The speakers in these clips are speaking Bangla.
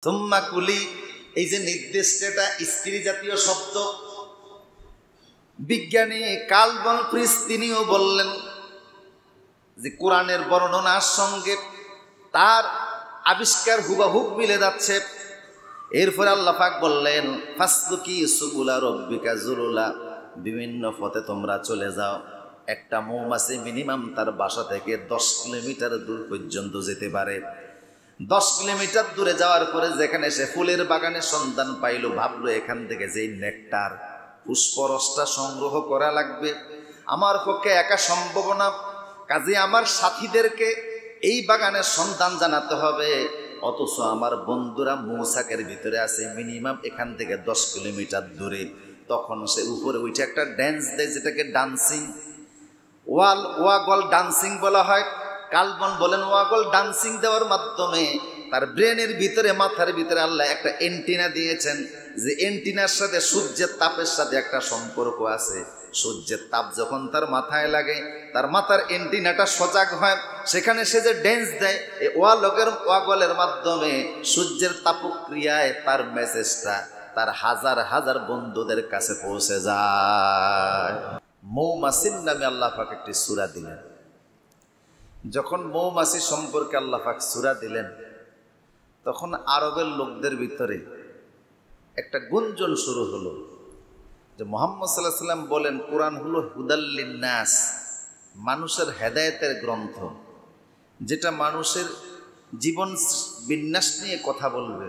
সুম্মা কুলি, এই যে নির্দেশটা, এটা স্ত্রী জাতীয় শব্দ। বিজ্ঞানী কার্ল ভন ফ্রিজ তিনিও বললেন যে কোরআনের বর্ণনার সঙ্গে তার আবিষ্কার হুবহুব মিলে যাচ্ছে। এরপরে আল্লাহ পাক বললেন, ফাসলুকি সুবুলা রব্বিকা যুলুলা, বিভিন্ন পথে তোমরা চলে যাও। একটা মৌমাছি মিনিমাম তার বাসা থেকে 10 কিলোমিটার দূর পর্যন্ত যেতে পারে। 10 কিলোমিটার দূরে যাওয়ার পরে যেখানে সে ফুলের বাগানে সন্ধান পাইল, ভাবলো এখান থেকে যেই নেকটার পুষ্পরসটা সংগ্রহ করা লাগবে, আমার পক্ষে একা সম্ভব না, কাজে আমার সাথীদেরকে এই বাগানের সন্ধান জানাতে হবে। অথচ আমার বন্ধুরা মৌচাকের ভিতরে আছে মিনিমাম এখান থেকে 10 কিলোমিটার দূরে। তখন সে উপরে উঠে একটা ড্যান্স দেয়, যেটাকে ডান্সিং ওয়াগল ডান্সিং বলা হয়। কার্ল ভন বলেন, ওয়াগল ডান্সিং দেওয়ার মাধ্যমে তার ব্রেনের ভিতরে, মাথার ভিতরে আল্লাহ একটা এন্টিনা দিয়েছেন, যে এন্টিনার সাথে সূর্যের তাপের সাথে একটা সম্পর্ক আছে। সূর্যের তাপ যখন তার মাথায় লাগে, তার মাথার এন্টিনাটা সজাগ হয়, সেখানে সে যে ড্যান্স দেয়, এই ওয়াগলের মাধ্যমে সূর্যের তাপক্রিয়ায় তার মেসেজটা তার হাজার হাজার বন্ধুদের কাছে পৌঁছে যায়। মৌমাছির নামে আল্লাহ পাক একটি সূরা দিলেন। যখন মৌমাছি সম্পর্কে আল্লাহ পাক সূরা দিলেন, তখন আরবের লোকদের ভিতরে একটা গুঞ্জন শুরু হলো যে মুহাম্মদ সাল্লাল্লাহু আলাইহি ওয়াসাল্লাম বলেন, কোরআন হলো হুদাল লিন্নাস, মানুষের হেদায়েতের গ্রন্থ, যেটা মানুষের জীবন বিন্যাস নিয়ে কথা বলবে।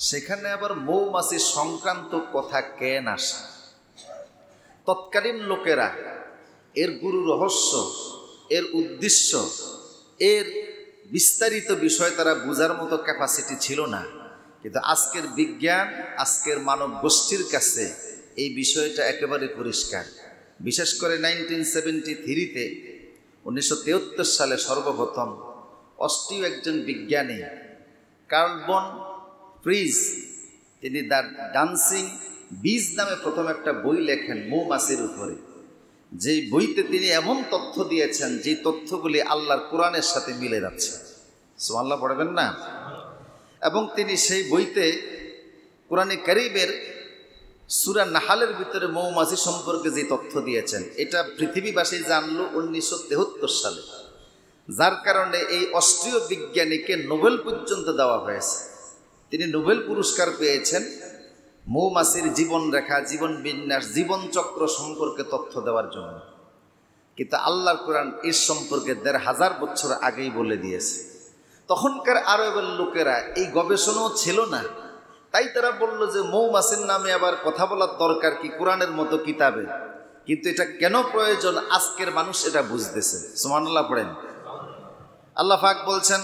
সেখানে আবার মৌমাছি সংক্রান্ত কথা কেন আসে? তৎকালীন লোকেরা এর গুরু রহস্য, এর উদ্দেশ্য, এর বিস্তারিত বিষয় তারা বোঝার মতো ক্যাপাসিটি ছিল না। কিন্তু আজকের বিজ্ঞান, আজকের মানব গোষ্ঠীর কাছে এই বিষয়টা একেবারে পরিষ্কার। বিশেষ করে 1973-তে 1973 সালে সর্বপ্রথম অস্ট্রীয় একজন বিজ্ঞানী কার্ল ভন ফ্রিজ, তিনি দ্য ডান্সিং বিজ নামে প্রথম একটা বই লেখেন মৌমাছির উপরে। যেই বইতে তিনি এমন তথ্য দিয়েছেন, যে তথ্যগুলি আল্লাহর কোরআনের সাথে মিলে যাচ্ছে। সুবহানাল্লাহ পড়বেন না? এবং তিনি সেই বইতে কোরআনে কারীমের সূরা নাহালের ভিতরে মৌমাছি সম্পর্কে যে তথ্য দিয়েছেন, এটা পৃথিবীবাসী জানলো 1973 সালে। যার কারণে এই অস্ট্রীয় বিজ্ঞানীকে নোবেল পর্যন্ত দেওয়া হয়েছে। তিনি নোবেল পুরস্কার পেয়েছেন মৌমাছির জীবন রেখা, জীবন বিন্যাস, জীবন চক্র সম্পর্কে তথ্য দেওয়ার জন্য। কিন্তু আল্লাহর কোরআন এর সম্পর্কে 1500 বছর আগেই বলে দিয়েছে। তখনকার আরবের লোকেরা এই গবেষণাও ছিল না, তাই তারা বলল যে মৌমাছির নামে আবার কথা বলার দরকার কি কোরআনের মতো কিতাবে। কিন্তু এটা কেন প্রয়োজন, আজকের মানুষ এটা বুঝতেছে। সুবহানাল্লাহ পড়েন। আল্লাহ পাক বলছেন,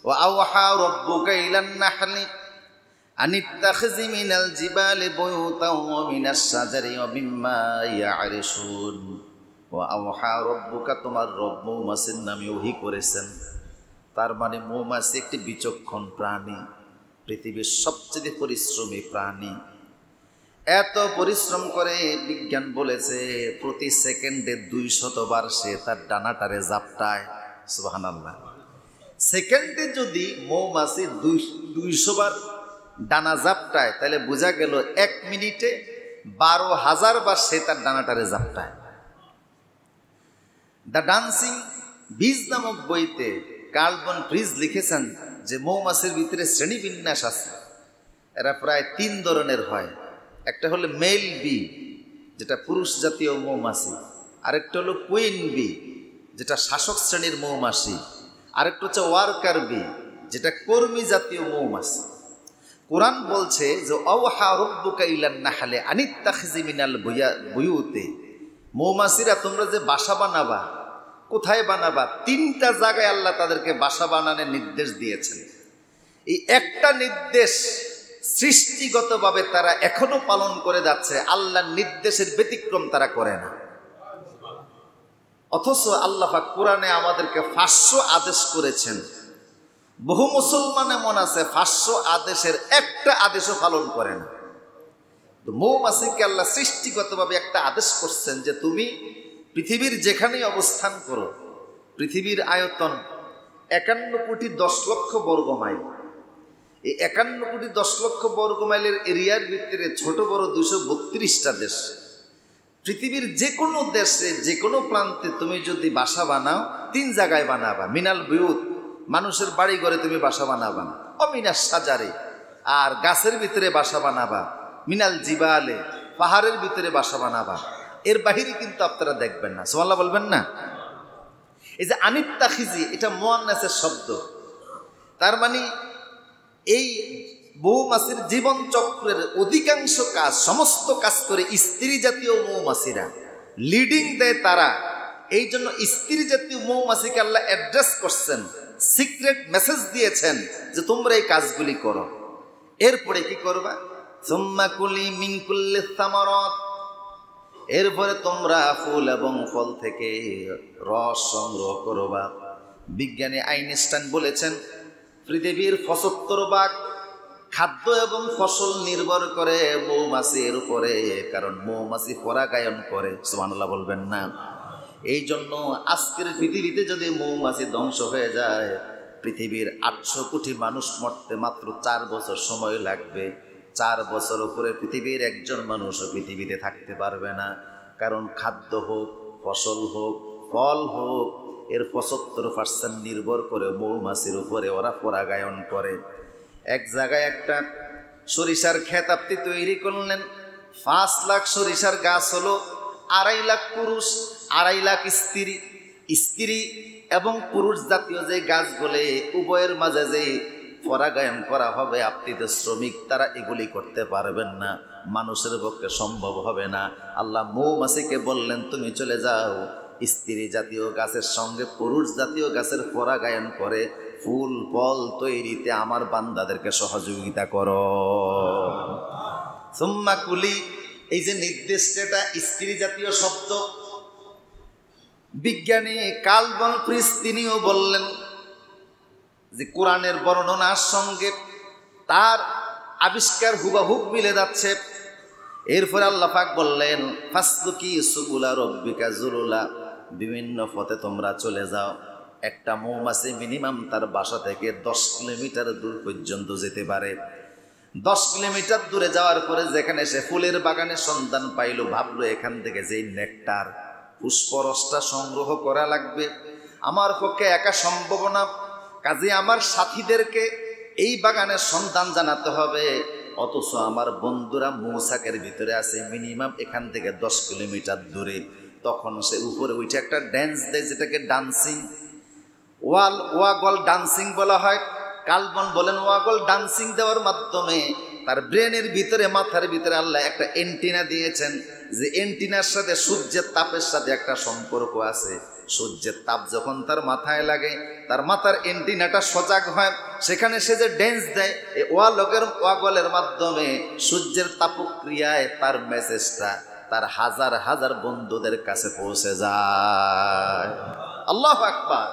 ওয়া আওহা রাব্বুকা ইলান নাহলি আনিত্তাখিযি মিনাল জিবালি বুয়ুতান ওয়া মিনাশ শাজারি ওয়া মিম্মা ইয়া'রিশুন। ওয়া আওহা রাব্বুকা, তোমার রব মৌমাছির নামে ওহী করেছেন। তার মানে মৌমাছি একটি বিচক্ষণ প্রাণী, পৃথিবীর সবচেয়ে পরিশ্রমী প্রাণী। এত পরিশ্রম করে, বিজ্ঞান বলেছে প্রতি সেকেন্ডে 200 বার সে তার ডানাটারে জাপটায়। সুবহানাল্লাহ। সেকেন্ডে যদি মৌমাছি 200 বার ডানা জাপটায়, তাহলে বোঝা গেল 1 মিনিটে 12,000 বার সে তার ডানাটারে জাপটায়। দ্য ডান্সিং বিজ নামক বইতে কার্ল ভন ফ্রিজ লিখেছেন যে মৌমাছির ভিতরে শ্রেণীবিন্যাস আছে। এরা প্রায় 3 ধরনের হয়। একটা হলো মেল বি, যেটা পুরুষ জাতীয় মৌমাছি। আরেকটা হলো কুইন বি, যেটা শাসক শ্রেণীর মৌমাছি। আরেকটা হচ্ছে ওয়ার্কার বি, যেটা কর্মী জাতীয় মৌমাছি। কোরআন বলছে যে আওহা রাব্বুকা ইলান নাহলি আনিত্তাখিযি মিনাল বুয়ুতি, মৌমাছিরা তোমরা যে বাসা বানাবা, কোথায় বানাবা? 3টা জায়গায় আল্লাহ তাদেরকে বাসা বানানোর নির্দেশ দিয়েছেন। এই একটা নির্দেশ সৃষ্টিগতভাবে তারা এখনো পালন করে যাচ্ছে। আল্লাহর নির্দেশের ব্যতিক্রম তারা করে না। অথচ আল্লাহ পাক কোরআনে আমাদেরকে 500 আদেশ করেছেন। বহু মুসলমান এমন আছে 500 আদেশের একটা আদেশও পালন করে না। তো মৌমাছিকে আল্লাহ সৃষ্টিগতভাবে একটা আদেশ করছেন যে তুমি পৃথিবীর যেখানেই অবস্থান করো, পৃথিবীর আয়তন 51 কোটি 10 লক্ষ বর্গ মাইল। এই 51,10,00,000 বর্গ মাইলের এরিয়ার ভিতরে ছোট বড় 232টা দেশ। পৃথিবীর যে কোনো দেশে যে কোনো প্রান্তে তুমি যদি বাসা বানাও 3 জায়গায় বানাবা। মিনাল বিয়ুত, মানুষের বাড়ি ঘরে তুমি বাসা বানাবা। অমিনাস সাজারে, আর গাছের ভিতরে বাসা বানাবা। মিনাল জিবালে, পাহাড়ের ভিতরে বাসা বানাবা। এর বাহিরে কিন্তু আপনারা দেখবেন না। সুবহানাল্লাহ বলবেন না? এই যে আনিত্তাখিজি, এটা মুয়ান্নাসের শব্দ। তার মানে এই মৌমাছির জীবন চক্রের অধিকাংশ কাজ, সমস্ত কাজ করে স্ত্রী জাতীয় মৌমাছিরা, লিডিং দেয় তারা। এই জন্য স্ত্রী জাতীয় মৌমাছিকে আল্লাহ অ্যাড্রেস করছেন, সিক্রেট মেসেজ দিয়েছেন যে তোমরা এই কাজগুলি করো। এরপরে কি করবা? সুম্মা কুলি মিন কুল্লি সামারাত, এরপরে তোমরা ফুল এবং ফল থেকে রস সংগ্রহ করবা। বিজ্ঞানী আইনস্টাইন বলেছেন পৃথিবীর 75% খাদ্য এবং ফসল নির্ভর করে মৌমাছির উপরে, কারণ মৌমাছি পরাগায়ন করে। সুবহানাল্লাহ বলবেন না? এই জন্য আজকের পৃথিবীতে যদি মৌমাছি ধ্বংস হয়ে যায়, পৃথিবীর 800 কোটি মানুষ মরতে মাত্র 4 বছর সময় লাগবে। 4 বছর উপরে পৃথিবীর একজন মানুষও পৃথিবীতে থাকতে পারবে না। কারণ খাদ্য হোক, ফসল হোক, ফল হোক, এর 75% নির্ভর করে মৌমাছির উপরে। ওরা পরাগায়ন করে। এক জায়গায় একটা সরিষার ক্ষেত আপনি তৈরি করলেন, 5 লাখ সরিষার গাছ হলো, 2.5 লাখ পুরুষ, 2.5 লাখ স্ত্রী। স্ত্রী এবং পুরুষ জাতীয় যে গাছগুলি, উভয়ের মাঝে যে পরাগায়ন করা হবে, আপনি তো শ্রমিক, তারা এগুলি করতে পারবেন না, মানুষের পক্ষে সম্ভব হবে না। আল্লাহ মৌমাছিকে বললেন তুমি চলে যাও, স্ত্রী জাতীয় গাছের সঙ্গে পুরুষ জাতীয় গাছের পরাগায়ন করে ফুল ফল তৈরিতে আমার বান্দাদেরকে সহযোগিতা করো। সুম্মা কুলি, এই যে নির্দেশটা স্ত্রী জাতীয় শব্দ, বিজ্ঞানী কার্ল ভন ফ্রিস তিনিও বললেন যে কোরআনের বর্ণনার সঙ্গে তার আবিষ্কার হুবহুব মিলে যাচ্ছে। এরপরে আল্লাহ পাক বললেন ফাসলুকি সুবুলা রব্বিকা যুলুলা, বিভিন্ন পথে তোমরা চলে যাও। একটা মৌমাছি মিনিমাম তার বাসা থেকে 10 কিলোমিটার দূর পর্যন্ত যেতে পারে। 10 কিলোমিটার দূরে যাওয়ার পরে যেখানে সে ফুলের বাগানে সন্ধান পাইল, ভাবলো এখান থেকে যে নেকটার পুষ্পরসটা সংগ্রহ করা লাগবে, আমার পক্ষে একা সম্ভব না, কাজে আমার সাথীদেরকে এই বাগানের সন্ধান জানাতে হবে। অথচ আমার বন্ধুরা মৌচাকের ভিতরে আছে মিনিমাম এখান থেকে 10 কিলোমিটার দূরে। তখন সে উপরে উঠে একটা ড্যান্স দেয়, যেটাকে ডান্সিং ওয়াগল ডান্সিং বলা হয়। কালবন বলেন ওয়াগল ডান্সিং দেওয়ার মাধ্যমে তার ব্রেনের ভিতরে, মাথার ভিতরে আল্লাহ একটা এন্টিনা দিয়েছেন, যে এন্টিনার সাথে সূর্যের তাপের সাথে একটা সম্পর্ক আছে। সূর্যের তাপ যখন তার মাথায় লাগে, তার মাথার এন্টিনাটা সজাগ হয়, সেখানে সে যে ড্যান্স দেয়, এই ওয়াগলের মাধ্যমে সূর্যের তাপক্রিয়ায় তার মেসেজটা তার হাজার হাজার বন্ধুদের কাছে পৌঁছে যায়। আল্লাহু আকবার।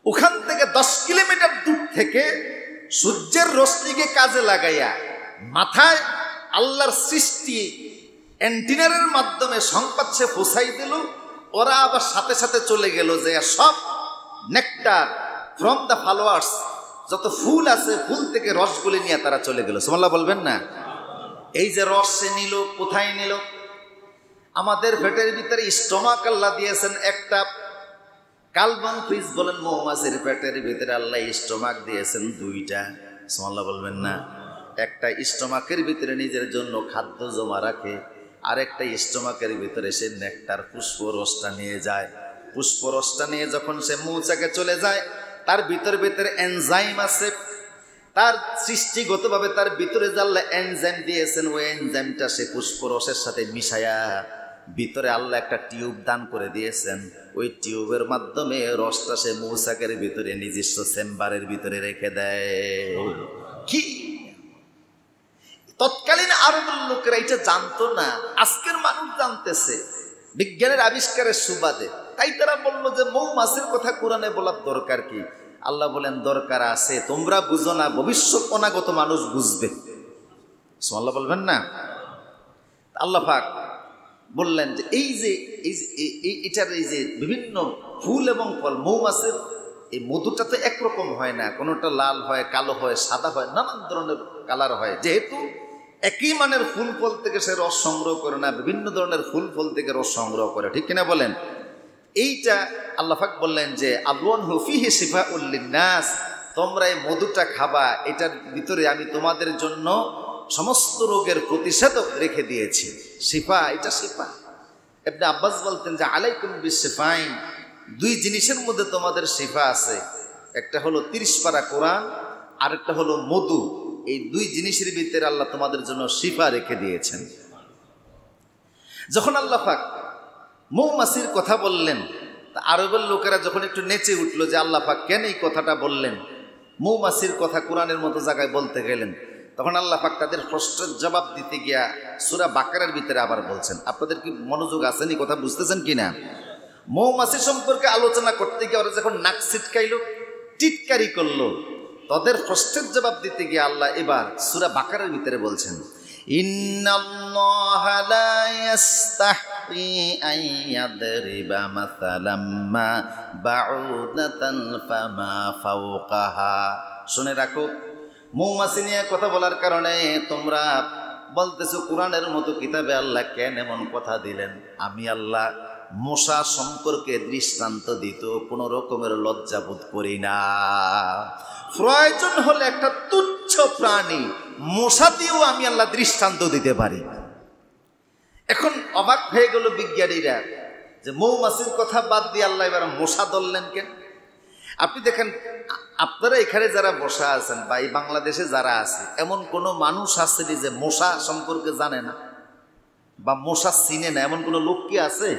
ওখান থেকে 10 কিলোমিটার দূর থেকে সূর্যের রশ্মিকে কাজে লাগাইয়া মাথায় আল্লাহর সৃষ্টি অ্যান্টিনারের মাধ্যমে সংবাদ সে পৌঁছাই দিল। ওরা আবার সাথে সাথে চলে গেল যে সব নেকটার ফ্রম দ্য ফ্লাওয়ার্স, যত ফুল আছে ফুল থেকে রসগুলি নিয়ে তারা চলে গেল। সুবহানাল্লাহ বলবেন না? এই যে রস সে নিল, কোথায় নিল? আমাদের পেটের ভিতরে স্টোমাক আল্লাহ দিয়েছেন একটা। কার্ল ভন ফ্রিস বলেন মৌমাছির পেটের ভিতরে আল্লাহ স্টোমাক দিয়েছেন 2টা। সুবহানাল্লাহ বলবেন না? একটা স্টোমাকের ভিতরে নিজের জন্য খাদ্য জমা রাখে, আর একটা স্টোমাকের ভিতরে সে নেকটার পুষ্পরসটা নিয়ে যায়। পুষ্পরসটা নিয়ে যখন সে মৌচাকে চলে যায়, তার ভিতরে এনজাইম আছে, তার সৃষ্টিগতভাবে তার ভিতরে যে আল্লাহ এনজাইম দিয়েছেন, ওই এনজাইমটা সে পুষ্পরসের সাথে মিশায়া ভিতরে আল্লাহ একটা টিউব দান করে দিয়েছেন। ওই টিউবের মাধ্যমে রসটা সে মৌচাকের ভিতরে নিজস্ব চেম্বারের ভিতরে রেখে দেয়। কি তৎকালীন আরবের লোকেরা এটা জানতো না, আজকের মানুষ জানতেছে বিজ্ঞানের আবিষ্কারের সুবাদে। তাই তারা বললো যে মৌমাছির কথা কোরআনে বলার দরকার কি? আল্লাহ বলেন দরকার আছে, তোমরা বুঝো না, ভবিষ্যৎ অনাগত মানুষ বুঝবে। সুবহানাল্লাহ বলবেন না? আল্লাহ পাক বললেন যে এই যে এটার এই যে বিভিন্ন ফুল এবং ফল, মৌমাছির এই মধুটা তো একরকম হয় না, কোনোটা লাল হয়, কালো হয়, সাদা হয়, নানান ধরনের কালার হয়। যেহেতু একই মানের ফুল ফল থেকে সে রস সংগ্রহ করে না, বিভিন্ন ধরনের ফুল ফল থেকে রস সংগ্রহ করে, ঠিক কিনা বলেন? এইটা আল্লাহ পাক বললেন যে আদওয়ানহু ফীহি শিফাউল লিন্নাস, তোমরা এই মধুটা খাবা, এটার ভিতরে আমি তোমাদের জন্য সমস্ত রোগের প্রতিষেধক রেখে দিয়েছি। শিফা, এটা শিফা। ইবনে আব্বাস বলতেন যে আলাইকুম বিশিফাইন, দুই জিনিসের মধ্যে তোমাদের শিফা আছে, একটা হলো 30 পারা কোরআন, আর একটা হলো মধু। এই দুই জিনিসের ভিতরে আল্লাহ তোমাদের জন্য শিফা রেখে দিয়েছেন। যখন আল্লাহ পাক মৌমাছির কথা বললেন, তা আরবের লোকেরা যখন একটু নেচে উঠলো যে আল্লাহ পাক কেন এই কথাটা বললেন, মৌমাছির কথা কোরআনের মতো জায়গায় বলতে গেলেন, তখন আল্লাহ পাক তাদের প্রশ্নের জবাব দিতে গিয়া সূরা বাকারার ভিতরে আবার বলছেন। আপনাদের কি মনোযোগ আছেন, এই কথা বুঝতেছেন কিনা? মৌমাছি সম্পর্কে আলোচনা করতে গিয়ে ওরা যখন নাক ছিটকাইলো, টিটকারি করলো, তাদের প্রশ্নের জবাব দিতে গিয়ে আল্লাহ এবার সূরা বাকারার ভিতরে বলছেন, ইন্নাল্লাহা লা ইস্তাহয়ি আন ইয়াদরিবা মাসালাম মা বাউদাতান ফামা ফাওকাহা। শুনে রাখো, মৌমাছি নিয়ে কথা বলার কারণে তোমরা বলতেছো কোরআনের মতো কিতাবে আল্লাহ কেন এমন কথা দিলেন। আমি আল্লাহ মশা সম্পর্কে দৃষ্টান্ত দিত কোনো রকমের লজ্জা বোধ করি না। প্রয়োজন হলে একটা তুচ্ছ প্রাণী মশা দিয়েও আমি আল্লাহ দৃষ্টান্ত দিতে পারি। এখন অবাক হয়ে গেল বিজ্ঞানীরা যে মৌমাছির কথা বাদ দিয়ে আল্লাহ এবার মশা ধরলেন কেন? আপনি দেখেন, আপনারা এখানে যারা বসা আছেন বা এই বাংলাদেশে যারা আছে, এমন কোনো মানুষ আছে যে মশা সম্পর্কে জানে না বা মশা চিনে না, এমন কোনো লোক কি আছে?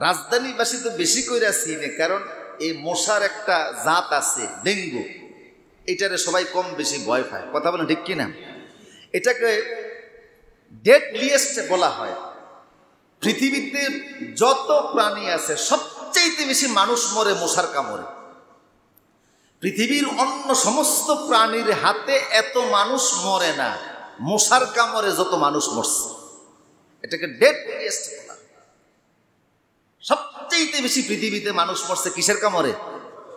রাজধানীবাসী তো বেশি কইরা চিনে, কারণ এই মশার একটা জাত আছে ডেঙ্গু, এটারে সবাই কম বেশি ভয় পায়। কথা বলেন ঠিক কিনা? এটাকে ডেডলিয়েস্ট বলা হয়। পৃথিবীতে যত প্রাণী আছে সবচেয়ে বেশি মানুষ মরে মশার কামড়ে। পৃথিবীর অন্য সমস্ত প্রাণীর হাতে এত মানুষ মরে না, মশার কামড়ে যত মানুষ মরছে। এটাকে ডেডলিয়েস্ট বলা। সবচেয়ে বেশি পৃথিবীতে মানুষ মরছে কিসের কামড়ে?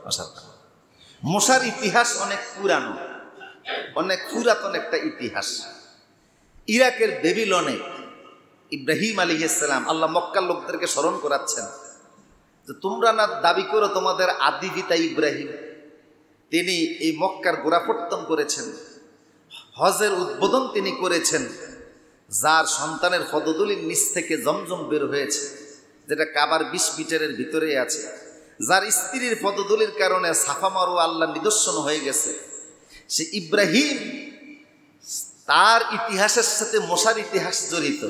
মশার কামড়ে। মশার ইতিহাস অনেক পুরানো, অনেক পুরাতন একটা ইতিহাস। ইরাকের বেবিলনে ইব্রাহিম আলাইহিস সালাম, আল্লাহ মক্কার লোকদেরকে স্মরণ করাচ্ছেন যে তোমরা না দাবি করো তোমাদের আদি পিতা ইব্রাহিম, তিনি এই মক্কার গোড়াপত্তন করেছেন, হজের উদ্বোধন তিনি করেছেন, যার সন্তানের পদধূলির নিচ থেকে জমজম বের হয়েছে, যেটা কাবার 20 মিটারের ভিতরে আছে, যার স্ত্রীর পদধূলির কারণে সাফা মারওয়া আল্লাহ নিদর্শন হয়ে গেছে, সে ইব্রাহিম, তার ইতিহাসের সাথে মশার ইতিহাস জড়িত।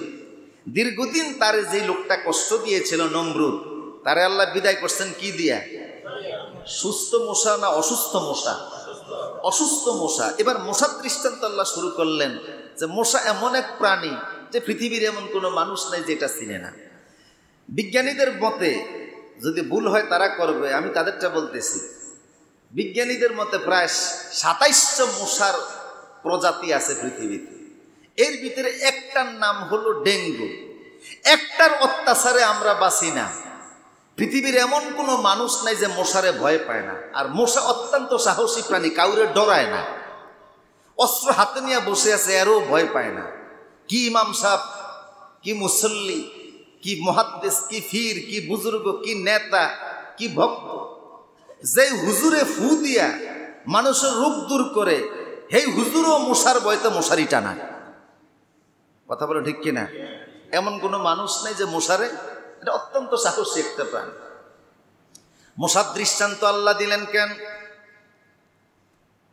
দীর্ঘদিন তারে যে লোকটা কষ্ট দিয়েছিল নমরুদ, তারে আল্লাহ বিদায় করছেন কি দিয়া? সুস্থ মশা না অসুস্থ মশা? অসুস্থ মশা। এবার মশার দৃষ্টান্ত আল্লাহ শুরু করলেন যে মশা এমন এক প্রাণী যে পৃথিবীর এমন কোনো মানুষ নাই যেটা চিনে না। বিজ্ঞানীদের মতে, যদি ভুল হয় তারা করবে, আমি তাদেরটা বলতেছি, বিজ্ঞানীদের মতে প্রায় 2700 মশার প্রজাতি আছে পৃথিবীতে। এর ভিতরে একটার নাম হলো ডেঙ্গু। একটার অত্যাচারে আমরা বাঁচি না। পৃথিবীর এমন কোনো মানুষ নাই যে মশারে ভয় পায় না। আর মশা অত্যন্ত সাহসী প্রাণী, কাউরে ডরায় না, অস্ত্র হাতে নিয়ে বসে আছে, এরও ভয় পায় না। কি ইমাম সাহেব, কি মুসল্লি, কি মুহাদ্দিস, কি ফির, কি বুজুর্গ, কি নেতা, কি ভক্ত, যে হুজুরে ফু দিয়া মানুষের রোগ দূর করে, হেই হুজুরও মশার ভয়তে মশারি টানা। কথা বলো ঠিক কিনা? এমন কোনো মানুষ নেই যে মশারে, এটা অত্যন্ত সাহসী একটা প্রাণী। মশার দৃষ্টান্ত আল্লাহ দিলেন কেন?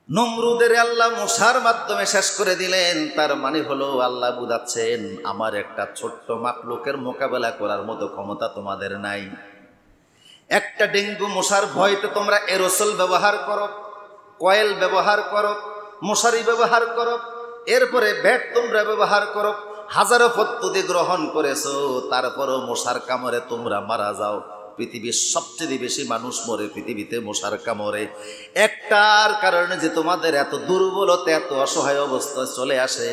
নমরুদের আল্লাহ মশার মাধ্যমে শেষ করে দিলেন। তার মানে হলো আল্লাহ বুঝাচ্ছেন, আমার একটা ছোট্ট মাখলুকের মোকাবেলা করার মতো ক্ষমতা তোমাদের নাই। একটা ডেঙ্গু মশার ভয়তে তোমরা এরোসল ব্যবহার করো, কয়েল ব্যবহার করো, মশারি ব্যবহার করো, এরপরে ব্যাট তোমরা ব্যবহার করো, হাজারো পদ্ধতি গ্রহণ করেছো, তারপরও মশার কামড়ে তোমরা মারা যাও। পৃথিবীর সবচেয়ে বেশি মানুষ মরে পৃথিবীতে মশার কামড়ে। একটার কারণে যে তোমাদের এত দুর্বলতা, এত অসহায় অবস্থায় চলে আসে,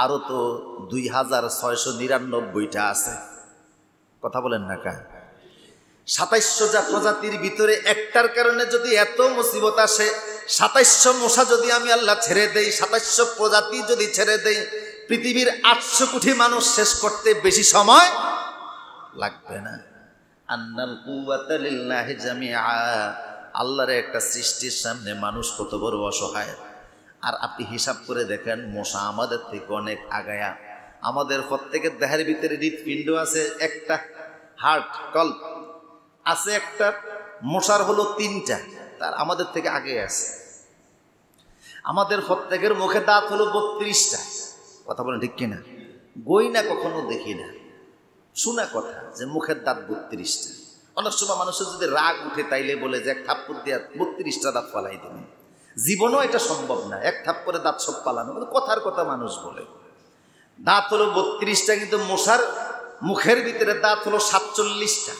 আরো তো 2699টা আছে। কথা বলেন না কা? 2700 প্রজাতির ভিতরে একটার কারণে যদি এত মুসিবত আসে, 2700 মশা যদি আমি আল্লাহ ছেড়ে দেই, 2700 প্রজাতি যদি ছেড়ে দেই, পৃথিবীর 800 কোটি মানুষ শেষ করতে বেশি সময় লাগবে না। আন্নাল কুওয়াতা লিল্লাহি জামিআ। আল্লাহর একটা সৃষ্টির সামনে মানুষ কত বড় অসহায়। আর আপনি হিসাব করে দেখেন, মশা আমাদের থেকে অনেক আগায়া। আমাদের প্রত্যেকের দেহের ভিতরে হৃৎপিণ্ড আছে একটা, হার্ট কল্প আছে একটা, মশার হলো 3টা, তার আমাদের থেকে আগে আছে। আমাদের প্রত্যেকের মুখে দাঁত হলো 32টা। কথা বলেন ঠিক কিনা? গই না, কখনো দেখি না, শোনা কথা যে মুখের দাঁত 32টা। অনেক সময় মানুষের যদি রাগ উঠে তাইলে বলে যে এক থাপ্পড় দিয়ে 32টা দাঁত পালাই দেবেন। জীবনও এটা সম্ভব না, এক থাপ্পড়ে দাঁত সব পালানো, কথার কথা মানুষ বলে। দাঁত হলো 32টা, কিন্তু মশার মুখের ভিতরে দাঁত হলো 47টা।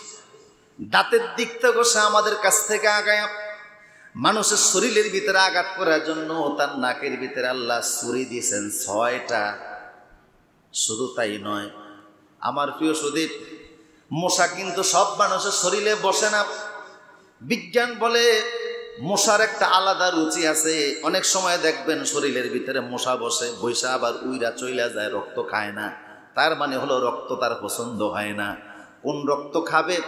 দাঁতের দিক থেকে সে আমাদের কাছ থেকে আগায়। মানুষের শরীরের ভিতরে আঘাত করার জন্য তার নাকের ভিতরে আল্লাহ ছুরি দিয়েছেন 6টা। শুধু তাই নয় আমার প্রিয় সুদীপ, মশা কিন্তু সব মানুষের শরীরে বসে না। বিজ্ঞান বলে মশার একটা আলাদা রুচি আছে। অনেক সময় দেখবেন শরীরের ভিতরে মশা বসে, বৈশা আবার উইরা চইলা যায়, রক্ত খায় না। তার মানে হলো রক্ত তার পছন্দ হয় না। কোন রক্ত খাবে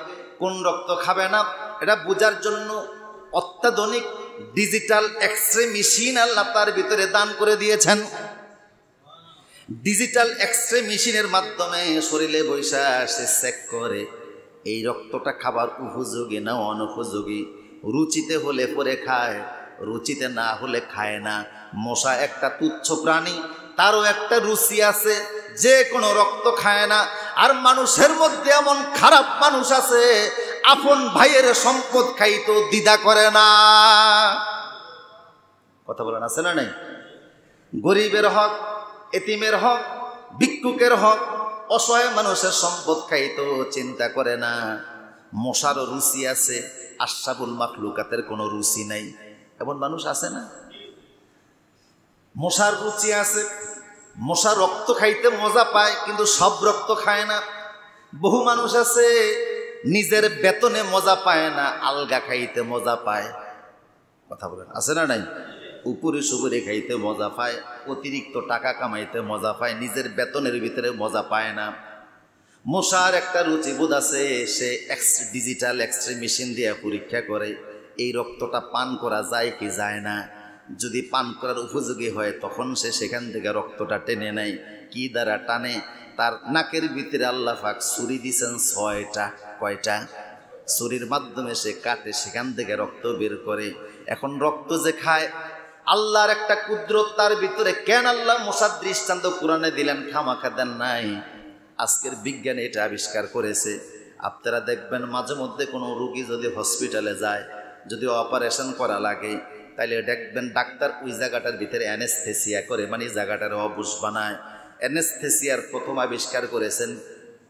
কোন রক্ত খাবে না এটা বোঝার জন্য অত্যাধুনিক ডিজিটাল এক্সরে মেশিন আল্লাহ তার ভিতরে দান করে দিয়েছেন। ডিজিটাল এক্সরে মেশিনের মাধ্যমে শরীরে বৈশা সে চেক করে এই রক্তটা খাবার উপযোগী না অনুপযোগী। রুচিতে হলে পরে খায়, রুচিতে না হলে খায় না। মশা একটা তুচ্ছ প্রাণী, তারও একটা রুচি আছে, যে কোনো রক্ত খায় না। আর মানুষের মধ্যে এমন খারাপ মানুষ আছে, আপন ভাইয়ের সম্পদ খাইতো দ্বিধা করে না। কথা বলেন আছে না নাই? গরিবের হক, এতিমের হক, ভিক্ষুকের হক, অসহায় মানুষের সম্পদ খাইতো চিন্তা করে না। মশারও রুচি আছে, আশরাফুল মাখলুকাতের কোনো রুচি নাই। এমন মানুষ আছে না? মশার রুচি আছে, মশা রক্ত খাইতে মজা পায়, কিন্তু সব রক্ত খায় না। বহু মানুষ আছে নিজের বেতনে মজা পায় না, আলগা খাইতে মজা পায়। কথা বলেন আছে না নাই? উপরে সুপুরে খাইতে মজা পায়, অতিরিক্ত টাকা কামাইতে মজা পায়, নিজের বেতনের ভিতরে মজা পায় না। মশার একটা রুচিবোধ আছে, সে ডিজিটাল এক্সরে মেশিন দিয়ে পরীক্ষা করে এই রক্তটা পান করা যায় কি যায় না। যদি পান করার উপযোগী হয় তখন সে সেখান থেকে রক্তটা টেনে নেয়। কি দ্বারা টানে? তার নাকের ভিতরে আল্লাহ পাক ছুরি দিয়েছেন 6টা। কয়টা? ছুরির মাধ্যমে সে কাটে, সেখান থেকে রক্ত বের করে। এখন রক্ত যে খায়, আল্লাহর একটা কুদরত তার ভিতরে। কেন আল্লাহ মশার দৃষ্টান্ত কোরআনে দিলেন? খামাখা দেন নাই। আজকের বিজ্ঞান এটা আবিষ্কার করেছে। আপনারা দেখবেন মাঝে মধ্যে কোনো রোগী যদি হসপিটালে যায়, যদি অপারেশন করা লাগে, তাইলে দেখবেন ডাক্তার ওই জায়গাটার ভিতরে অ্যানেস্থেসিয়া করে, মানে জায়গাটার অবুঝ বানায়। অ্যানেস্থেসিয়ার প্রথম আবিষ্কার করেছেন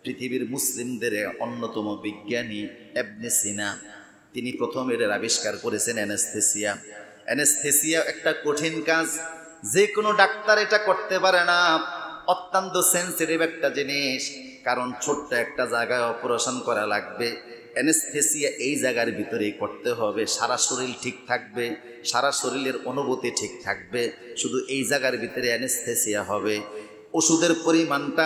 পৃথিবীর মুসলিমদের অন্যতম বিজ্ঞানী ইবনে সিনা। তিনি প্রথম এর আবিষ্কার করেছেন অ্যানেস্থেসিয়া। অ্যানেস্থেসিয়া একটা কঠিন কাজ, যে কোনো ডাক্তার এটা করতে পারে না। অত্যন্ত সেন্সিটিভ একটা জিনিস, কারণ ছোট্ট একটা জায়গায় অপারেশন করা লাগবে। অ্যানেস্থেসিয়া এই জায়গার ভিতরেই করতে হবে। সারা শরীর ঠিক থাকবে, সারা শরীরের অনুভূতি ঠিক থাকবে, শুধু এই জায়গার ভিতরে অ্যানেস্থেসিয়া হবে। ওষুধের পরিমাণটা,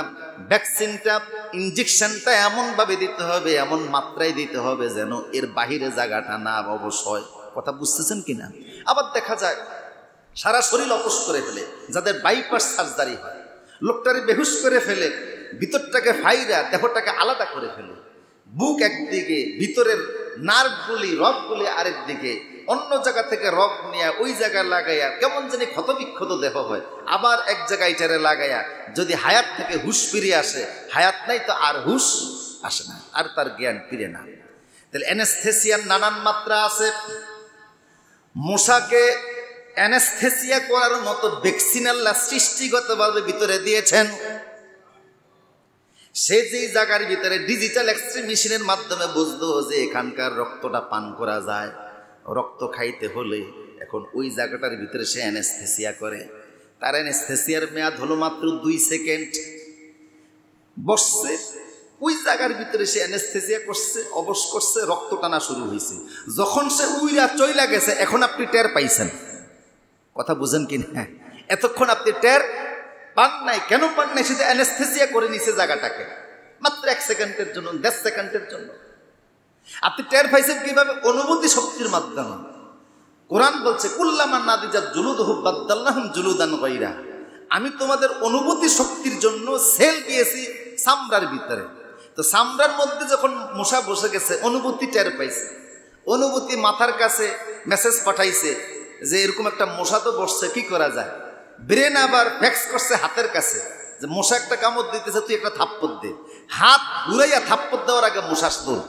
ভ্যাকসিনটা, ইঞ্জেকশনটা এমনভাবে দিতে হবে, এমন মাত্রায় দিতে হবে যেন এর বাহিরে জায়গাটা না অবশ্যই। কথা বুঝতেছেন কিনা? আবার দেখা যায় সারা শরীর অপস করে ফেলে, যাদের বাইপাস সার্জারি হয়, লোকটারে বেহুশ করে ফেলে, ভিতরটাকে ফাইরা দেহটাকে আলাদা করে ফেলে। বুক একদিকে, ভিতরের নার্ভগুলি, রগগুলি আরেক দিকে, অন্য জায়গা থেকে রগ নিয়ে ওই জায়গায় লাগাইয়া কেমন জানি ক্ষতবিক্ষত দেহ হয়। আবার এক জায়গায় এটারে লাগাইয়া যদি হায়াত থেকে হুশ ফিরে আসে, হায়াত নাই তো আর হুশ আসে না, আর তার জ্ঞান ফিরে না। তাহলে অ্যানেস্থেসিয়ার নানান মাত্রা আছে। মশাকে অ্যানেস্থেসিয়া করার মতো ভ্যাকসিন আল্লাহ সৃষ্টিগতভাবে ভিতরে দিয়েছেন। সে যেই জায়গার ভিতরে ডিজিটাল এক্সরে মেশিনের মাধ্যমে বুঝলো যে এখানকার রক্তটা পান করা যায়, রক্ত খাইতে হলে এখন ওই জায়গাটার ভিতরে সে অ্যানেস্থেসিয়া করে। তার অ্যানেস্থেসিয়ার মেয়াদ হলো মাত্র 2 সেকেন্ড। বসছে, ওই জায়গার ভিতরে সে অ্যানেস্থেসিয়া করছে, অবশ করছে, রক্ত টানা শুরু হয়েছে। যখন সে উইরা চইলা গেছে, এখন আপনি টের পাইছেন। কথা বুঝেন কি না? এতক্ষণ আপনি টের পান নাই। কেন পান নাই? সেটা অ্যানেস্থেসিয়া করে নিছে জায়গাটাকে, মাত্র 1 সেকেন্ডের জন্য, 10 সেকেন্ডের জন্য। আপনি টের পাইছেন কিভাবে? অনুভূতি শক্তির মাধ্যমে। কোরআন বলছে কুল্লামা নাদিজাত জুলুদুহুম বাদদালনাহুম জুলুদান গায়রা। আমি তোমাদের অনুভূতি শক্তির জন্য সেল দিয়েছি চামড়ার ভিতরে। তো চামড়ার মধ্যে যখন মশা বসে গেছে, অনুভূতি টের পাইছে। অনুভূতি মাথার কাছে মেসেজ পাঠাইছে যে এরকম একটা মশা তো বসছে, কি করা যায়। ব্রেন আবার ফ্যাক্স করছে হাতের কাছে যে মশা একটা কামড় দিতেছে, তুই একটা থাপ্পড় দে। হাত ঘুরাইয়া থাপ্পড় দেওয়ার আগে মশা দৌড়।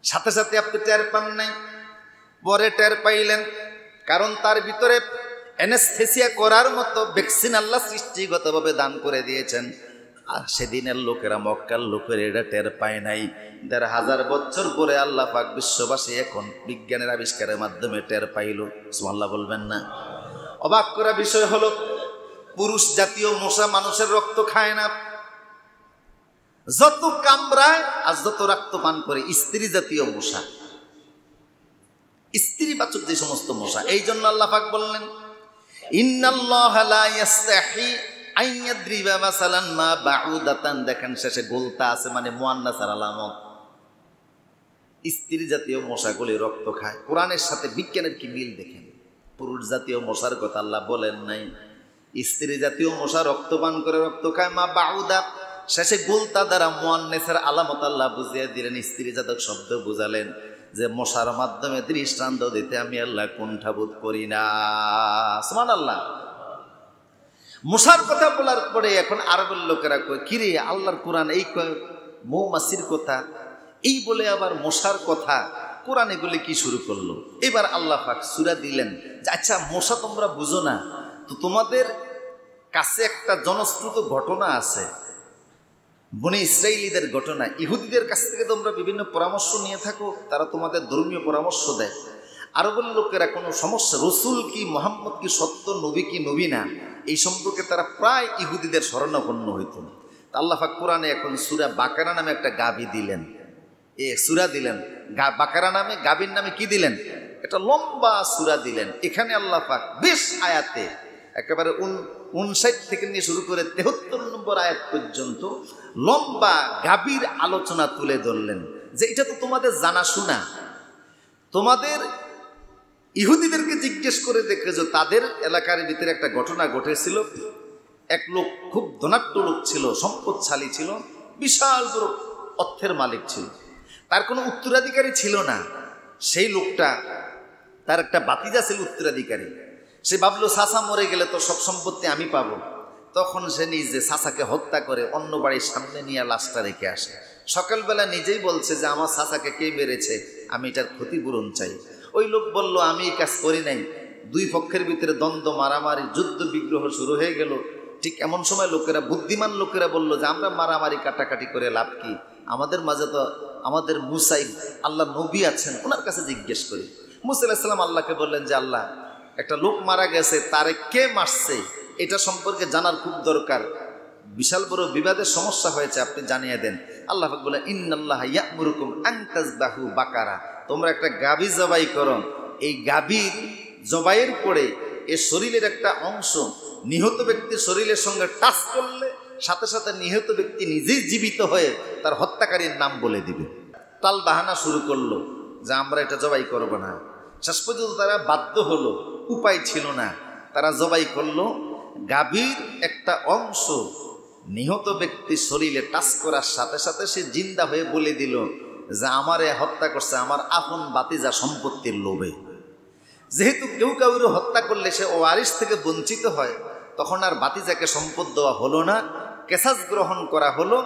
সাথে সাথে আপনি টের পান নাই, পরে টের পাইলেন। কারণ তার ভিতরে অ্যানেস্থেসিয়া করার মতো ভ্যাকসিন আল্লাহ সৃষ্টিগতভাবে দান করে দিয়েছেন। আর সেদিনের লোকেরা, মক্কার লোকের এটা টের পায় নাই। ১,৫০০ বছর পরে আল্লাহ পাক বিশ্ববাসী এখন বিজ্ঞানের আবিষ্কারের মাধ্যমে টের পাইল। সুবহানাল্লাহ বলবেন না? অবাক করা বিষয় হলো, পুরুষ জাতীয় মশা মানুষের রক্ত খায় না। যত কামড়ায় আর যত রক্ত পান করে স্ত্রী জাতীয় মশা, স্ত্রীবাচক যে সমস্ত মশা। এই জন্য আল্লাহ পাক বললেন ইন্নাল্লাহা লা ইস্তাহি আন ইয়াদরিবা মাসালান মা বাউদাতান। দেখেন শেষে গোলতা আছে, মানে মুয়ান্নাসের আলামত। স্ত্রী জাতীয় মশাগুলি রক্ত খায়। কোরআনের সাথে বিজ্ঞানের কি মিল দেখেন। পুরুষ জাতীয় মশার কথা আল্লাহ বলেন নাই। স্ত্রী জাতীয় মশা রক্ত পান করে, রক্ত খায়। মা বাউদা শেষে গোলতা দ্বারা মুয়ান্নাসের আলামত আল্লাহ বুঝিয়ে দিলেন, স্ত্রী জাতক শব্দ বুঝালেন যে মশার মাধ্যমে দৃষ্টান্ত দিতে আমি আল্লাহ কুণ্ঠাবোধ করি না। সুবহানাল্লাহ। মশার কথা বলার পরে এখন আরবের লোকেরা কয়, কিরে আল্লাহর কোরআন এই কয় মৌমাছির কথা, এই বলে আবার মশার কথা, কোরআন এগুলি কি শুরু করলো? এবার আল্লাহ পাক সূরা দিলেন যে আচ্ছা মশা তোমরা বুঝো না, তো তোমাদের কাছে একটা জনশ্রুত ঘটনা আছে, বনি ইসরাইলীদের ঘটনা। ইহুদিদের কাছ থেকে তোমরা বিভিন্ন পরামর্শ নিয়ে থাকো, তারা তোমাদের ধর্মীয় পরামর্শ দেয়। আরবের লোকেরা কোনো সমস্যা, রসুল কি মুহাম্মদ কি সত্য, নবী কি নবী না, এই সম্পর্কে তারা প্রায় ইহুদিদের শরণাপন্ন হইত। আল্লাহ পাক কোরআনে এখন সূরা বাকারা নামে একটা গাভী দিলেন, সূরা দিলেন। বাকারা নামে, গাভীর নামে কি দিলেন? একটা লম্বা সূরা দিলেন। এখানে আল্লাহ পাক বেশ আয়াতে একেবারে 59 থেকে নিয়ে শুরু করে 73 নম্বর আয়াত পর্যন্ত লম্বা গাভীর আলোচনা তুলে ধরলেন যে এটা তো তোমাদের জানাশোনা। তোমাদের ইহুদিদেরকে জিজ্ঞেস করে দেখেছো, তাদের এলাকার ভিতরে একটা ঘটনা ঘটেছিল। এক লোক খুব ধনাঢ্য লোক ছিল, সম্পদশালী ছিল, বিশাল বড় অর্থের মালিক ছিল। তার কোনো উত্তরাধিকারী ছিল না। সেই লোকটা, তার একটা ভাতিজা ছিল উত্তরাধিকারী। সে ভাবলো চাচা মরে গেলে তো সব সম্পত্তি আমি পাবো। তখন সে নিজে চাচাকে হত্যা করে অন্য বাড়ির সামনে নিয়ে লাশটা রেখে আসে। সকালবেলা নিজেই বলছে যে আমার চাচাকে কে মেরেছে, আমি এটার ক্ষতিপূরণ চাই। ওই লোক বলল আমি এই কাজ করি নাই। দুই পক্ষের ভিতরে দ্বন্দ্ব, মারামারি, যুদ্ধ বিগ্রহ শুরু হয়ে গেল। ঠিক এমন সময় লোকেরা, বুদ্ধিমান লোকেরা বলল যে আমরা মারামারি কাটাকাটি করে লাভ কি, আমাদের মাঝে তো আমাদের মুসা আল্লাহ নবী আছেন, ওনার কাছে জিজ্ঞেস করি। মুসা আলাইহিস সালাম আল্লাহকে বললেন যে আল্লাহ, একটা লোক মারা গেছে, তারে কে মারছে এটা সম্পর্কে জানার খুব দরকার, বিশাল বড় বিবাদের সমস্যা হয়েছে, আপনি জানিয়ে দেন। আল্লাহ পাক বলেন ইন্নাল্লাহা ইয়া'মুরুকুম আন তাযবাহু বাকারা, তোমরা একটা গাভী জবাই করো। এই গাভীর জবাইয়ের পরে এর শরীরের একটা অংশ নিহত ব্যক্তির শরীরের সঙ্গে টাচ করলে সাথে সাথে নিহত ব্যক্তি নিজেই জীবিত হয়ে তার হত্যাকারীর নাম বলে দিবে। তাল বাহানা শুরু করলো যে আমরা এটা জবাই করব না। শেষ পর্যন্ত তারা বাধ্য হলো, উপায় ছিল না, তারা জবাই করলো। গাভীর একটা অংশ নিহত ব্যক্তির শরীরে টাচ করার সাথে সাথে সে জিন্দা হয়ে বলে দিল যে আমারে হত্যা করছে আমার আপন ভাতিজা সম্পত্তির লোভে। যেহেতু কেউ কাউর হত্যা করলে সে ওয়ারিশ থেকে বঞ্চিত হয়, তখন আর ভাতিজাকে সম্পদ দেওয়া হলো না, কেসাস গ্রহণ করা হলো।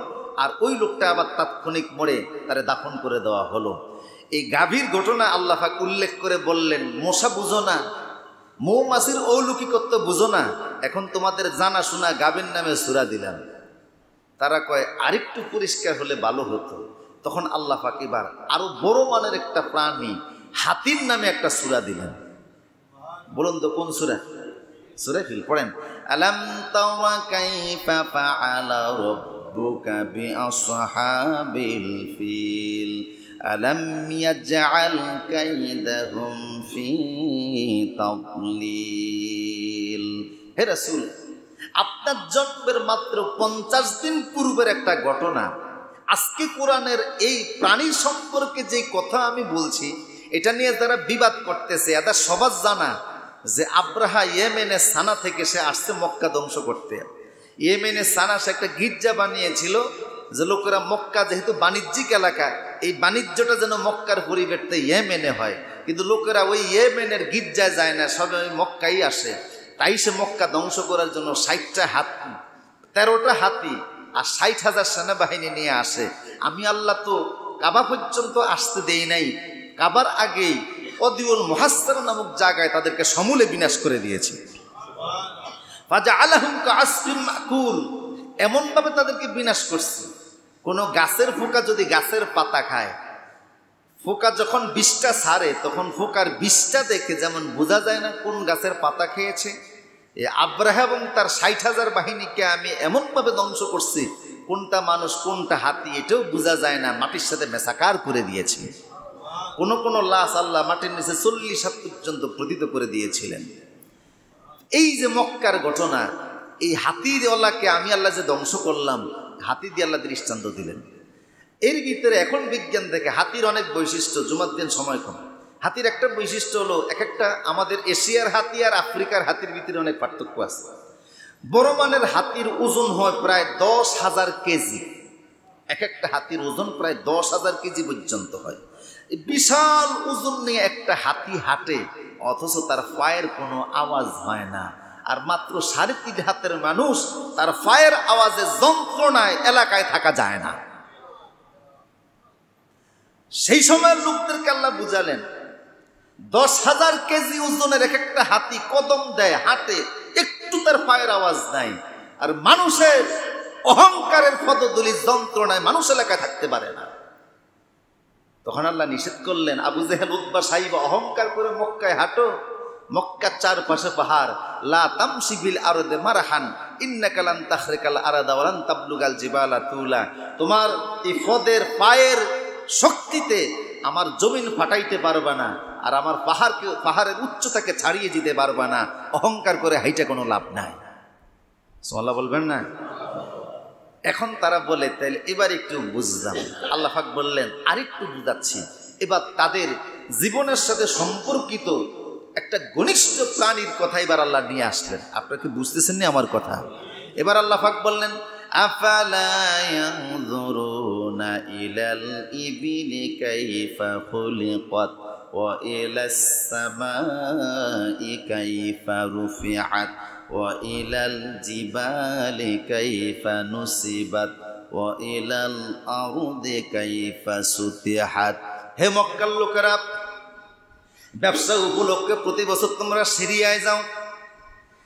আর ওই লোকটা আবার তাৎক্ষণিক মরে তারে দাফন করে দেওয়া হলো। এই গাভীর ঘটনা আল্লাহ পাক উল্লেখ করে বললেন মশা বুঝো না, মৌমাছির অলৌকিকত্ব বুঝো না, এখন তোমাদের জানা শোনা গাভীর নামে সূরা দিলাম। তারা কয় আরেকটু পরিষ্কার হলে ভালো হতো। তখন আল্লাহ পাক এবার আরো বড় মানের একটা প্রাণী হাতির নামে একটা সূরা দিলেন। বলুন তো কোন সূরা? সূরা ফিল পড়েন। আলাম তারা কাইফা ফাআলা রাব্বুকা বিআসহাবিল ফিল আলাম ইয়াজআল কাইদাহুম ফি তাদলিল। হে রাসূল, আপনার জন্মের মাত্র 50 দিন পূর্বের একটা ঘটনা, আজকে কোরআনের এই প্রাণী সম্পর্কে যে কথা আমি বলছি এটা নিয়ে যারা বিবাদ করতেছে, এদের সবার জানা যে আব্রাহা ইয়েমেনের সানা থেকে সে আসছে মক্কা ধ্বংস করতে। ইয়েমেনের সানা সে একটা গির্জা বানিয়েছিল, যে লোকেরা মক্কা যেহেতু বাণিজ্যিক এলাকা, এই বাণিজ্যটা যেন মক্কার পরিবর্তে ইয়েমেনে হয়, কিন্তু লোকেরা ওই ইয়েমেনের গির্জায় যায় না, সবাই ওই মক্কাই আসে। তাই সে মক্কা ধ্বংস করার জন্য 60টা হাতি, 13টা হাতি আর 60,000 সেনাবাহিনী নিয়ে আসে। আমি আল্লাহ তো কাবা পর্যন্ত আসতে দেই নাই, কাবার আগেই অদিউল মুহাসসার নামক জায়গায় তাদেরকে সমূলে বিনাশ করে দিয়েছি। ফাজআলাহুম কাআসফিন মাকুল, এমন ভাবে তাদেরকে বিনাশ করছে, কোন গাছের ফোকা যদি গাছের পাতা খায়, ফোকা যখন বিষটা ছাড়ে তখন ফোকার বিষটা দেখে যেমন বোঝা যায় না কোন গাছের পাতা খেয়েছে, এই আব্রাহা এবং তার 60,000 বাহিনীকে আমি এমনভাবে ধ্বংস করছি, কোনটা মানুষ কোনটা হাতি এটাও বোঝা যায় না, মাটির সাথে মেসাকার করে দিয়েছি। কোন কোন লাশ আল্লাহ মাটির নিচে 40 হাত পর্যন্ত পতিত করে দিয়েছিলেন। এই যে মক্কার ঘটনা, এই হাতিওয়ালাকে আমি আল্লাহ যে ধ্বংস করলাম, হাতি দিয়ে আল্লাহ দৃষ্টান্ত দিলেন। এর ভিতরে এখন বিজ্ঞান থেকে হাতির অনেক বৈশিষ্ট্য, জুমার দিন সময় কম। হাতির একটা বৈশিষ্ট্য হলো, এক একটা আমাদের এশিয়ার হাতি আর আফ্রিকার হাতির ভিতরে অনেক পার্থক্য আছে। বড় মানের হাতির ওজন হয় প্রায় 10,000 কেজি, এক একটা হাতির ওজন প্রায় 10,000 কেজি পর্যন্ত হয়। বিশাল ওজন নিয়ে একটা হাতি হাঁটে, অথচ তার পায়ের কোনো আওয়াজ হয় না। আর মাত্র 3.5 হাতের মানুষ, তার পায়ের আওয়াজে যন্ত্রণায় এলাকায় থাকা যায় না। সেই সময়ের লোকদেরকে আল্লাহ বুঝালেন, 10,000 কেজি ওজনের এক একটা হাতি কদম দেয়, হাঁটে, একটু তার পায়ের আওয়াজ নাই। আর মানুষের অহংকারের পদধূলি যন্ত্রণায় মানুষ এলাকায় থাকতে পারে না। তখন আল্লাহ নিষেধ করলেন, আবু জেহেল, উতবা, সাইবা, অহংকার করে মক্কায় হাঁটো, মক্কার চারপাশে পাহাড়, লা তামশি বিল আরদে মারহান ইন্নাকা লান তাখরিকাল আরদা ওয়া লান তাবলুগাল জিবালা তুলা। তোমার এই ফদের পায়ের শক্তিতে আমার জমিন ফাটাইতে পারবা না, আর আমার পাহাড়ের উচ্চতাকে ছাড়িয়ে দিতে পারবা না। অহংকার করে হাইটা কোনো লাভ নাই। সুবহানাল্লাহ বলবেন না? এখন তারা বলে, তাইলে এবার একটু বুঝলাম। আল্লাহ পাক বললেন, আরেকটু বুঝাচ্ছি। এবার তাদের জীবনের সাথে সম্পর্কিত একটা ঘনিষ্ঠ প্রাণীর কথা এবার আল্লাহ নিয়ে আসলেন। আপনারা কি বুঝতেছেন না আমার কথা? এবার আল্লাহ পাক বললেন, আফালা ইয়ানজুরুনা ইলাল ইবিলি কাইফা খুলিকাত ওয়া ইলাস সামাই কাইফা রুফিআত ওয়া ইলাল জিবালি কাইফা নুসিবাত ওয়া ইলাল আরদি কাইফা সুতিহাত। হে মক্কার লোকেরা, ব্যবসা উপলক্ষে প্রতি বছর তোমরা সিরিয়ায় যাও,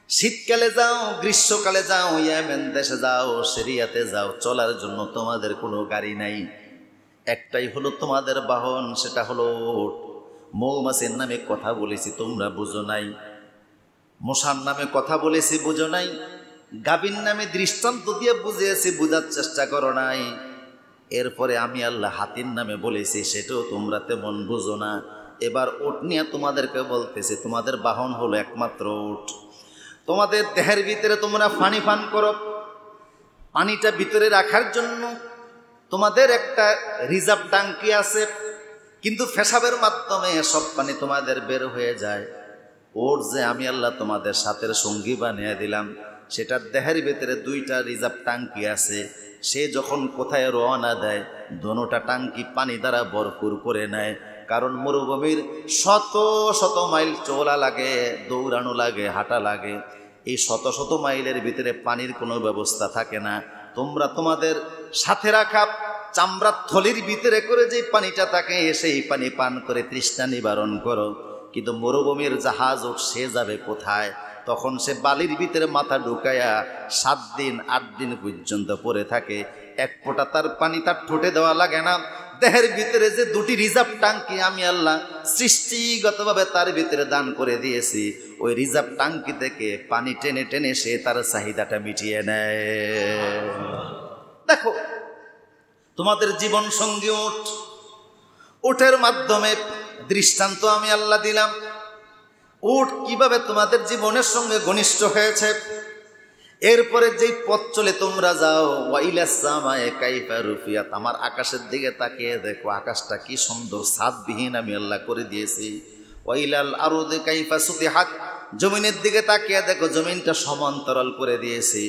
শীতকালে যাও, গ্রীষ্মকালে যাও, ইয়েমেন দেশে যাও, সিরিয়াতে যাও। চলার জন্য তোমাদের কোনো গাড়ি নাই, একটাই হলো তোমাদের বাহন, সেটা হলো উট। মৌমাছির নামে কথা বলেছি, তোমরা বুঝো নাই। মশার নামে কথা বলেছি, বুঝো নাই। গাভীর নামে দৃষ্টান্ত দিয়ে বুঝিয়েছি, বুঝার চেষ্টা করো নাই। এরপরে আমি আল্লাহ হাতির নামে বলেছি, সেটাও তোমরা তেমন বুঝো না। এবার উট নিয়ে তোমাদেরকে বলতেছি, তোমাদের বাহন হলো একমাত্র উট। তোমাদের দেহের ভিতরে তোমরা পানি পান করো, পানিটা ভিতরে রাখার জন্য তোমাদের একটা রিজার্ভ ট্যাঙ্কি আছে, কিন্তু পেশাবের মাধ্যমে সব পানি তোমাদের বের হয়ে যায়। ওর যে আমি আল্লাহ তোমাদের সাথের সঙ্গী বানিয়ে দিলাম, সেটার দেহের ভিতরে 2টা রিজার্ভ ট্যাঙ্কি আছে। সে যখন কোথায় রওনা দেয়, দোনোটা ট্যাঙ্কি পানি দ্বারা ভরপুর করে নেয়। কারণ মরুভূমির শত শত মাইল চলা লাগে, দৌড়ানো লাগে, হাঁটা লাগে। এই শত শত মাইলের ভিতরে পানির কোনো ব্যবস্থা থাকে না। তোমরা তোমাদের সাথে রাখা চামড়ার থলির ভিতরে করে যে পানিটা থাকে, সেই পানি পান করে তৃষ্ণা নিবারণ করো। কিন্তু মরুভূমির জাহাজ সে যাবে কোথায়? তখন সে বালির ভিতরে মাথা ঢুকায়া 7 দিন 8 দিন পর্যন্ত পড়ে থাকে। এক ফোঁটা তার পানি তার ঠোঁটে দেওয়া লাগে না। দেহের ভিতরে যে 2টি রিজার্ভ ট্যাঙ্কি আমি আল্লাহ সৃষ্টিগতভাবে তার ভিতরে দান করে দিয়েছি, ওই রিজার্ভ ট্যাঙ্কি থেকে পানি টেনে টেনে সে তার চাহিদাটা মিটিয়ে নেয়। দেখো তোমাদের জীবন সঙ্গী উট, উটের মাধ্যমে দৃষ্টান্ত আমি আল্লাহ দিলাম উট কিভাবে তোমাদের জীবনের সঙ্গে ঘনিষ্ঠ হয়েছে। এরপরে যেই পথ চলে তোমরা যাও, ওয়াইলাস সামায়ে কাইফা রুফিয়াত, আমার আকাশের দিকে তাকিয়ে দেখো আকাশটা কি সুন্দর ছাদবিহীন আমি আল্লাহ করে দিয়েছি। ওয়াইলাল আরদি কাইফা সুতিহাত, জমিনের দিকে তাকিয়ে দেখো জমিনটা সমান্তরাল করে দিয়েছি।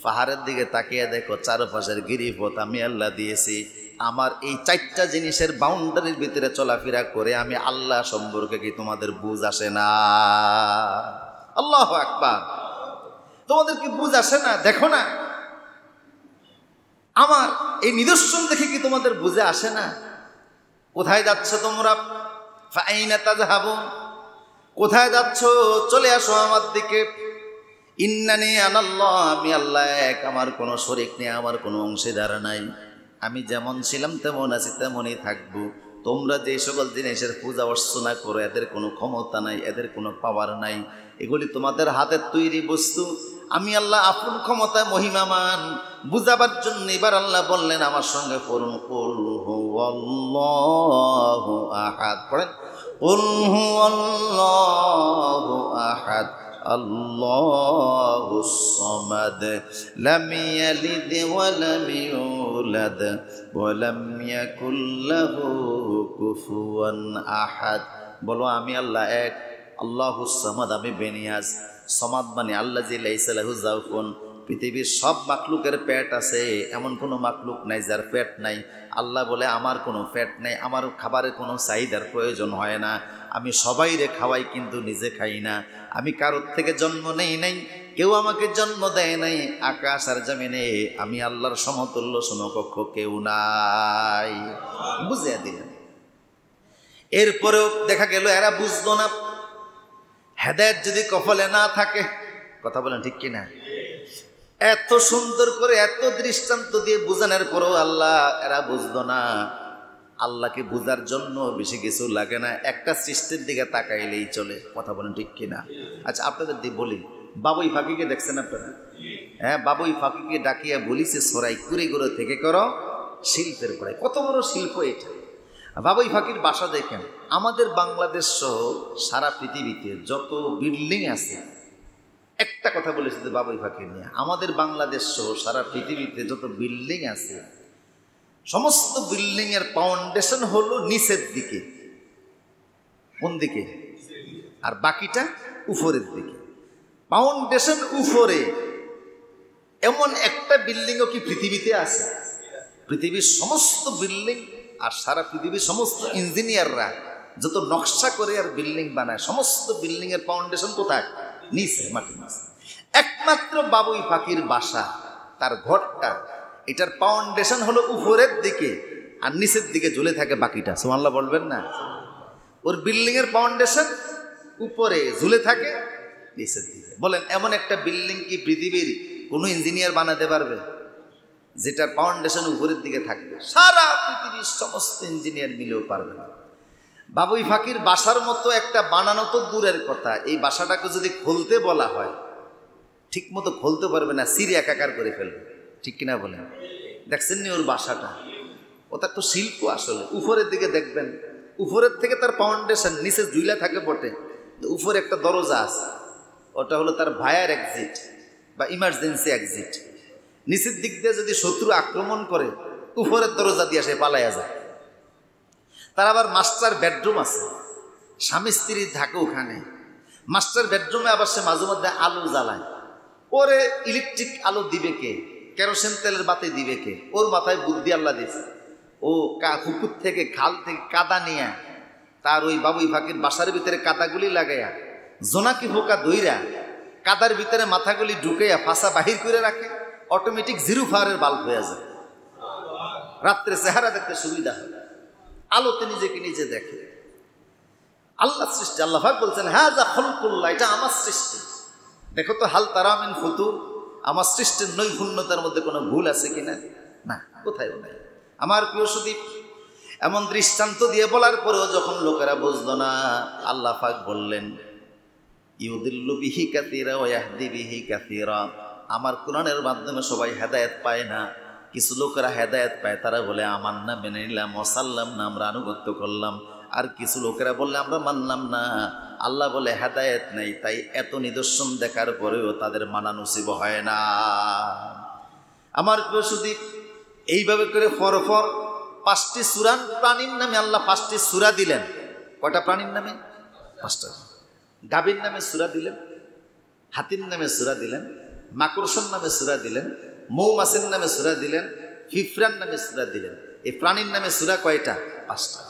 পাহাড়ের দিকে তাকিয়ে দেখো চারপাশের গিরিপথ আমি আল্লাহ দিয়েছি। আমার এই চারটা জিনিসের বাউন্ডারির ভিতরে চলাফেরা করে আমি আল্লাহ সম্পর্কে কি তোমাদের বুঝ আসে না? আল্লাহু আকবার। তোমাদের কি বুঝ আসে না? দেখো না আমার এই নিদর্শন দেখে কি তোমাদের বুঝে আসে না? কোথায় যাচ্ছ তোমরা? ফাইনা তাযহাবুন, কোথায় যাচ্ছ? চলে আসো আমার দিকে। ইন্নানি আনাল্লাহ, আমি আল্লাহ এক, আমার কোনো শরীক নেই, আমার কোনো অংশীদার নাই। আমি যেমন ছিলাম তেমন আছি, তেমনই থাকবো। তোমরা যে সকল জিনিসের পূজা অর্চনা করো এদের কোনো ক্ষমতা নাই, এদের কোনো পাওয়ার নাই, এগুলি তোমাদের হাতের তৈরি বস্তু। আমি আল্লাহ আপন ক্ষমতায় মহিমামান। বুঝাবার জন্য এবার আল্লাহ বললেন আমার সঙ্গে পড়ুন, কুল হুয়াল্লাহু আহাদ। পড়েন, কুল হুয়াল্লাহু আহাদ আল্লাহুস সামাদ লাম ইয়ালিদ ওয়া লাম ইউলাদ ওয়া লাম ইয়াকুল লাহু কুফুয়ান আহাদ। বলো আমি আল্লাহ এক, আল্লাহুস সামাদ আমি বেনিয়াজ। সামাদ মানে আল্লাযী লাইসা লাহু জাওফুন। পৃথিবীর সব মাখলুকের পেট আছে, এমন কোনো মাখলুক নাই যার পেট নাই। আল্লাহ বলে আমার কোনো পেট নাই, আমার খাবারের কোনো চাহিদার প্রয়োজন হয় না। আমি সবাইরে খাওয়াই কিন্তু নিজে খাই না। আমি কারোর থেকে জন্ম নেই নাই, কেউ আমাকে জন্ম দেয় নাই। আকাশ আর জমিনে আমি আল্লাহর সমতুল্য সমকক্ষ কেউ নাই। বুঝিয়ে দিলেন। এরপরেও দেখা গেল এরা বুঝলো না। হেদায়েত যদি কপালে না থাকে, কথা বলেন ঠিক কিনা? এত সুন্দর করে এত দৃষ্টান্ত দিয়ে বোঝানোর পরেও আল্লাহ এরা বুঝলো না। আল্লাহকে বোঝার জন্য বেশি কিছু লাগে না, একটা সৃষ্টির দিকে তাকাইলেই চলে। কথা বলেন ঠিক কিনা? আচ্ছা আপনাদের দিয়ে বলি, বাবুই ফাঁকিকে দেখছেন আপনারা? হ্যাঁ, বাবুই ফাঁকিকে ডাকিয়া বলিছে সরাই কুড়ি গুঁড়ো থেকে করো শিল্পের পড়াই। কত বড় শিল্প এটা! বাবুই ফাঁকির বাসা দেখেন। আমাদের বাংলাদেশ সহ সারা পৃথিবীতে যত বিল্ডিং আছে, একটা কথা বলেছে যে বাবুই ফাঁকি নিয়ে, আমাদের বাংলাদেশ সহ সারা পৃথিবীতে যত বিল্ডিং আছে সমস্ত বিল্ডিং এর ফাউন্ডেশন হলো নিচের দিকে। কোন দিকে? আর বাকিটা উপরের দিকে। ফাউন্ডেশন উপরে এমন একটা বিল্ডিংও কি পৃথিবীতে আছে? পৃথিবীর সমস্ত বিল্ডিং আর সারা পৃথিবীর সমস্ত ইঞ্জিনিয়াররা যত নকশা করে আর বিল্ডিং বানায়, সমস্ত বিল্ডিং এর ফাউন্ডেশন কোথায়? নিচে, মাটির নিচে। একমাত্র বাবুই পাখির বাসা, তার ঘরটা, এটার ফাউন্ডেশন হলো উপরের দিকে আর নিচের দিকে ঝুলে থাকে বাকিটা। সুবহানাল্লাহ বলবেন না? ওর বিল্ডিং এর ফাউন্ডেশন উপরে ঝুলে থাকে নিচের দিকে। বলেন এমন একটা বিল্ডিং কি পৃথিবীর কোনো ইঞ্জিনিয়ার বানাতে পারবে যেটার ফাউন্ডেশন উপরের দিকে থাকবে? সারা পৃথিবীর সমস্ত ইঞ্জিনিয়ার মিলেও পারবে না। বাবুই ফাঁকির বাসার মতো একটা বানানো তো দূরের কথা, এই বাসাটাকে যদি খুলতে বলা হয় ঠিক মতো খুলতে পারবে না, সিঁড়ি একাকার করে ফেলবে। ঠিক কিনা বলেন? দেখছেন নি ওর বাসাটা? ওটা তো শিল্প আসলে। উপরের দিকে দেখবেন, উপরের থেকে তার ফাউন্ডেশন, নিচে ঝুলা থাকে বটে, উপরে একটা দরজা আছে, ওটা হলো তার ফায়ার এক্সিট বা ইমার্জেন্সি এক্সিট। নিচের দিক দিয়ে যদি শত্রু আক্রমণ করে উপরের দরজা দিয়ে সে পালাইয়া যায়। তার আবার মাস্টার বেডরুম আছে, স্বামী স্ত্রী থাকে ওখানে। মাস্টার বেডরুমে আবার সে মাঝে মধ্যে আলো জ্বালায়। ওরে ইলেকট্রিক আলো দিবে কে? কেরোসিন তেলের বাতি দিবে কে? ওর মাথায় বুদ্ধি আল্লাহ দিয়েছে। ও পুকুর থেকে, খাল থেকে কাদা নিয়ে তার ওই বাবুই ফাঁকির বাসার ভিতরে কাদাগুলি লাগাইয়া, জোনাকি পোকা দইরা কাদার ভিতরে মাথাগুলি ঢুকাইয়া ফাঁসা বাহির করে রাখে। অটোমেটিক জিরো ফায়ারের বাল্ব হয়ে যায়। রাত্রে চেহারা দেখতে সুবিধা হয়, আলোতে নিজেকে নিজে দেখে। আল্লাহ সৃষ্টি। আল্লাহ পাক বলছেন হাযা খালকুল্লাহ, এটা আমার সৃষ্টি। দেখো তো হাল তারা মিন ফুতুর, আমার সৃষ্টির নৈপুণ্যতার মধ্যে কোনো ভুল আছে কিনা? না, কোথায়ও নাই। আমার প্রিয় সুদীপ, এমন দৃষ্টান্ত দিয়ে বলার পরেও যখন লোকেরা বুঝলো না, আল্লাহ পাক বললেন ইউদিল্লু বিহি কাসীরা ওয়া ইয়াহদি বিহি কাসীরা। আমার কোরআনের মাধ্যমে সবাই হেদায়েত পায় না, কিছু লোকেরা হেদায়েত পায়, তারা বলে আমার না, মেনে নিলাম, ওসাল্লাম না, আমরা আনুগত্য করলাম। আর কিছু লোকেরা বললে আমরা মানলাম না। আল্লাহ বলে হেদায়েত নেই, তাই এত নিদর্শন দেখার পরেও তাদের মানা নসিব হয় না। আমার শুধু এইভাবে করে ফরফর 5টি সূরা প্রাণীর নামে আল্লাহ 5টি সূরা দিলেন। কয়টা প্রাণীর নামে? 5টা। গাভীর নামে সূরা দিলেন, হাতির নামে সূরা দিলেন, মাকড়সার নামে সূরা দিলেন, মৌমাছির নামে সূরা দিলেন, ফিফরার নামে সূরা দিলেন। এই প্রাণীর নামে সূরা কয়টা? 5টা।